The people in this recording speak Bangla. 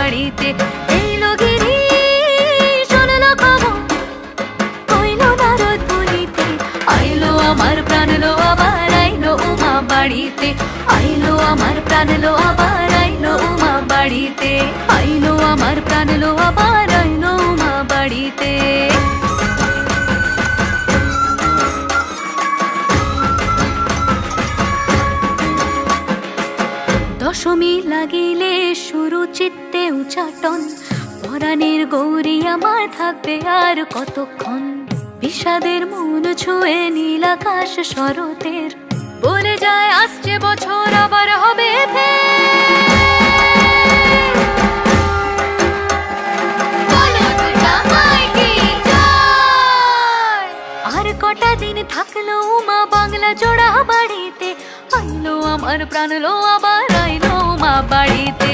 বাড়িতে। এলো গিরি শুনলো খবর, কইলো নারদ বলিতে, আইলো আমার প্রাণ লো আবার আইলো উমা বাড়িতে। আইলো আমার প্রাণ লো আবার আইলো উমা বাড়িতে। আইলো আমার প্রাণ লো আবার আইলো উমা বাড়িতে। দশমী লাগিলে শুরু চিত্তে উচাটন, পরাণের গৌরী আমার থাকবে আর কতক্ষণ। বিষাদের মন ছুঁয়ে নীল আকাশ শরতের, বলে যায় আসছে বছর আবার হবে আর কটা দিন থাকলো উমা বাংলা জোড়া বাড়িতে। আইলো আমার প্রাণ লো আবার আইলো উমা বাড়িতে।